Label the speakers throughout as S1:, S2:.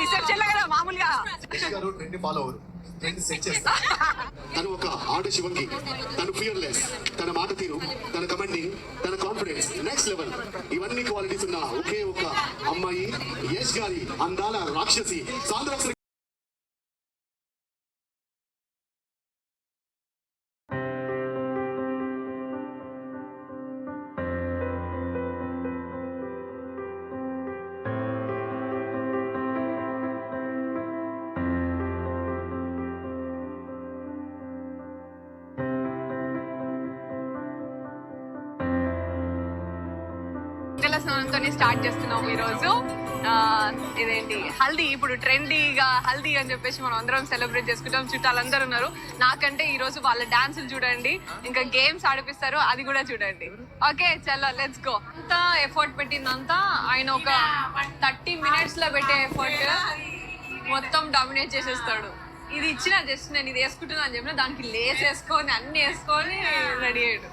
S1: Reception లో కదా మామూలుగా
S2: ట్రెండ్ ఫాలో అవ్వరు, ట్రెండ్ సెట్ చేస్తారు. తను ఒక ఆడు శివంగి, తను ఫియర్లెస్, తన మాట తీరు, తన కమాండింగ్, తన కాన్ఫిడెన్స్ నెక్స్ట్ లెవెల్. ఇవన్నీ క్వాలిటీస్ ఉన్న ఒకే ఒక అమ్మాయి యష్ గారి అందాల రాక్షసి సాంద్ర.
S1: స్నానంతో స్టార్ట్ చేస్తున్నాం ఈ రోజు. ఇదేంటి హల్దీ, ఇప్పుడు ట్రెండీగా హల్దీ అని చెప్పేసి మనం అందరం సెలబ్రేట్ చేసుకుంటాం. చుట్టాలందరూ ఉన్నారు. నాకంటే ఈ రోజు వాళ్ళ డాన్సులు చూడండి, ఇంకా గేమ్స్ ఆడిపిస్తారు, అది కూడా చూడండి. ఓకే చలో లెట్స్ గో. అంతా ఎఫర్ట్ పెట్టిందంతా ఆయన ఒక 30 minutes లో పెట్టే ఎఫర్ట్ మొత్తం డామినేట్ చేసేస్తాడు. ఇది ఇచ్చిన జస్ట్ నేను ఇది వేసుకుంటున్నా అని చెప్పిన దానికి లేస్ వేసుకొని అన్ని వేసుకొని రెడీ అయ్యాడు.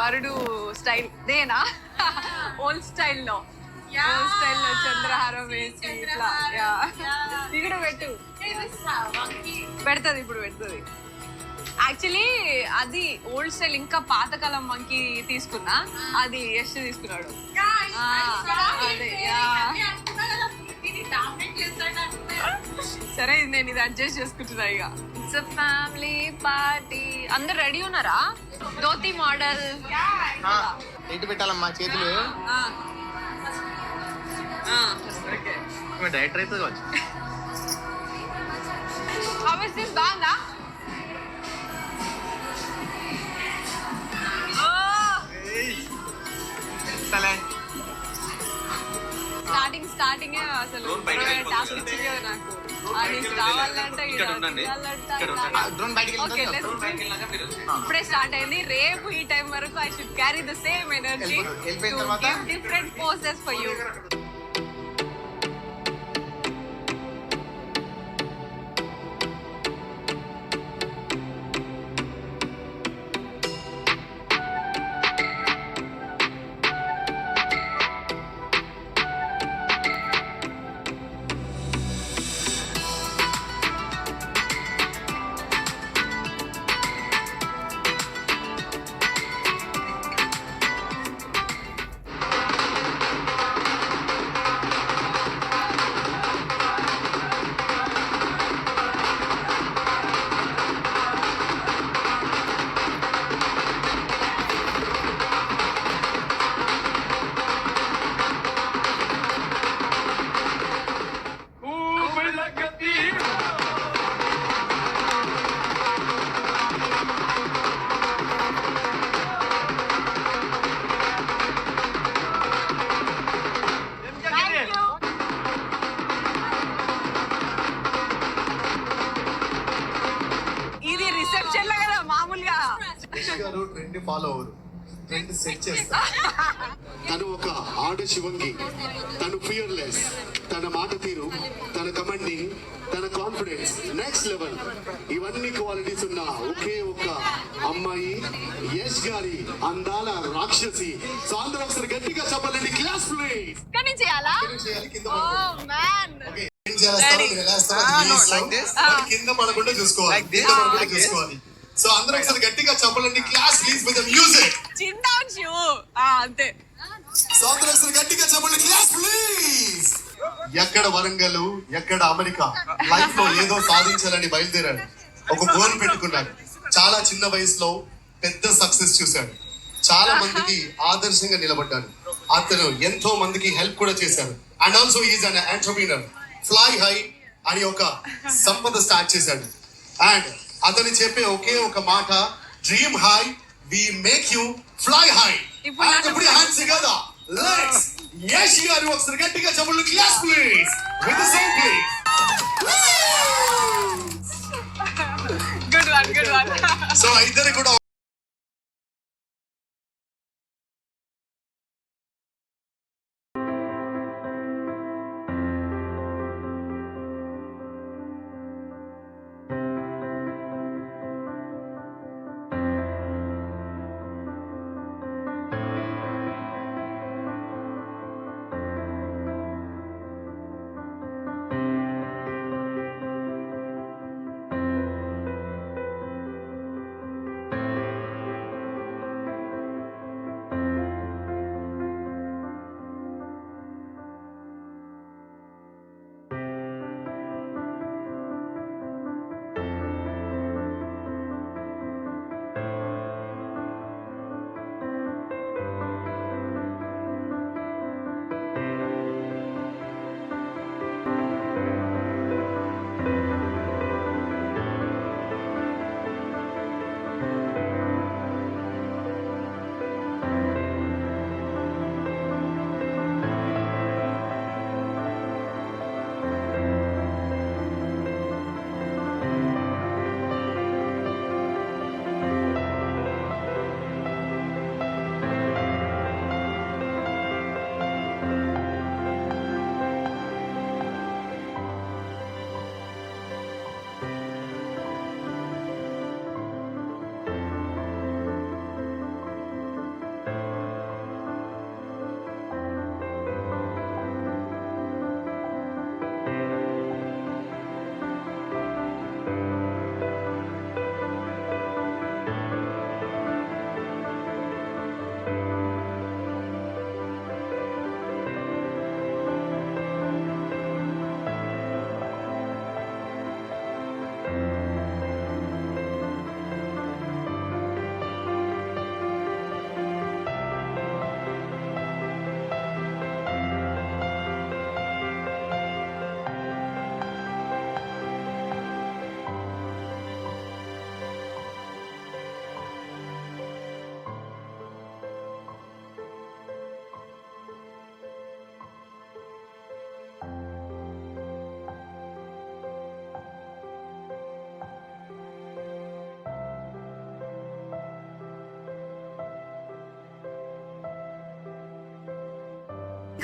S1: వరుడు స్టైల్ దేనా ఓల్డ్ స్టైల్లో చంద్రహారం వేసి ఇట్లా ఇక్కడ పెడుతుంది. ఇప్పుడు పెడుతుంది. యాక్చువల్లీ అది ఓల్డ్ స్టైల్, ఇంకా పాతకాలం మంకీ తీసుకున్నా, అది యష్ తీసుకున్నాడు. సరే నేను ఇది అడ్జస్ట్ చేసుకుంటున్నా. ఇక ఇట్స్ ఫ్యామిలీ పార్టీ. అందరు రెడీ ఉన్నారా? ధోతి మోడల్
S3: ఏంటి పెట్టాలమ్మా చేతులు? డైరెక్టర్ అయితే కావచ్చు.
S1: బాగుందా? స్టార్టింగ్ అసలు టాస్క్ ఇచ్చింది కదా నాకు. అది రావాలంటే ఇప్పుడే స్టార్ట్ అయింది. రేపు ఈ టైం వరకు I should carry the same energy to give different poses for you.
S2: Trend follow అవ్వరు, ట్రెండ్ సెట్ చేస్తారు. తను ఒక ఆడు శివంగి, తను ఫియర్లెస్, తన మాట తీరు, తన కమాండింగ్, తన కాన్ఫిడెన్స్ నెక్స్ట్ లెవెల్. ఇవన్నీ క్వాలిటీస్ ఉన్న ఒకే ఒక అమ్మాయి యష్ గారి అందాల రాక్షసి సాంద్ర. ఒకసారి గట్టిగా చెప్పాలండి. Class please. కింద పడకుండా చూసుకోవాలి. సో అందరూ ఒకసారి గట్టిగా చెప్పాలండి. Class please with the music.
S1: అంతే.
S2: సో అందరూ ఒకసారి గట్టిగా చెప్పండి. Class please. ఎక్కడ వరంగల్, ఎక్కడ అమెరికా, లైఫ్ లో ఏదో సాధించాలని బయలుదేరాడు. ఒక గోల్ పెట్టుకున్నాడు. చాలా చిన్న వయసులో పెద్ద సక్సెస్ చూశాడు. చాలా మందికి ఆదర్శంగా నిలబడ్డాడు. అతను ఎంతో మందికి హెల్ప్ కూడా చేశాడు. And also is an entrepreneur. Fly high అని ఒక సంపద స్టార్ట్ చేశాడు. అండ్ అతను చెప్పే ఒకే ఒక మాట, dream high we make you fly high. ఇప్పుడు హ్యాండ్స్ టుగెదర్. లెట్స్ యష్ గారు ఒకసారి గట్టిగా చెప్పండి. Class please with the song please.
S1: Good one.
S2: So ఇద్దరు కూడా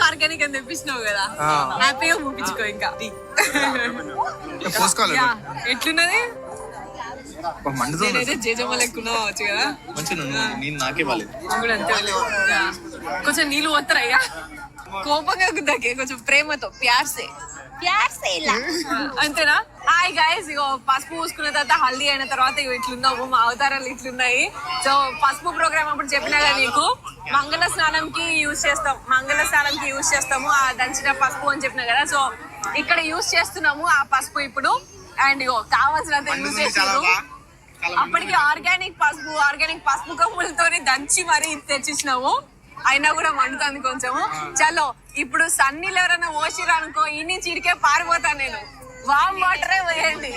S1: ఆర్గానిక్ అని తెప్పించినావు కదా హ్యాపీగా చూపించుకో ఇంకా
S4: పోసుకోవాలి
S1: యా, ఎట్లున్నది
S4: మండుతుంది
S1: నేనైతే జేజమ్మ లెక్కున్నావు వచ్చు కదా
S4: మంచిగా నేను నాకే బాలేదు
S1: నేను కూడా అంతే యా. కొంచెం నీళ్ళు వస్తారయ్యా కోపంగా గుద్దాకే కొంచెం ప్రేమతో ప్యార్సే అంతేనా హాయ్ గైస్ ఇగో పసుపు పూసుకున్న తర్వాత హల్దీ అయిన తర్వాత ఇగో ఇట్లున్నాము మా అవతారాలు ఇట్లున్నాయి సో పసుపు ప్రోగ్రామ్ అప్పుడు చెప్పినా కదా నీకు మంగళ స్నానంకి యూజ్ చేస్తాము ఆ దంచిన పసుపు అని చెప్పినా కదా సో ఇక్కడ యూజ్ చేస్తున్నాము ఆ పసుపు ఇప్పుడు అండ్ ఇగో కావాల్సినంత యూజ్ చేసినారు అప్పటికి ఆర్గానిక్ పసుపు కొమ్ములతోని దంచి మరీ తెచ్చిచ్చినాము అయినా కూడా మండుతుంది కొంచెము చలో ఇప్పుడు సన్నీళ్ళు ఎవరైనా పోసిరు అనుకో ఈ నుంచి ఇడికే పారిపోతాను నేను వామ్ వాటరే పోయండి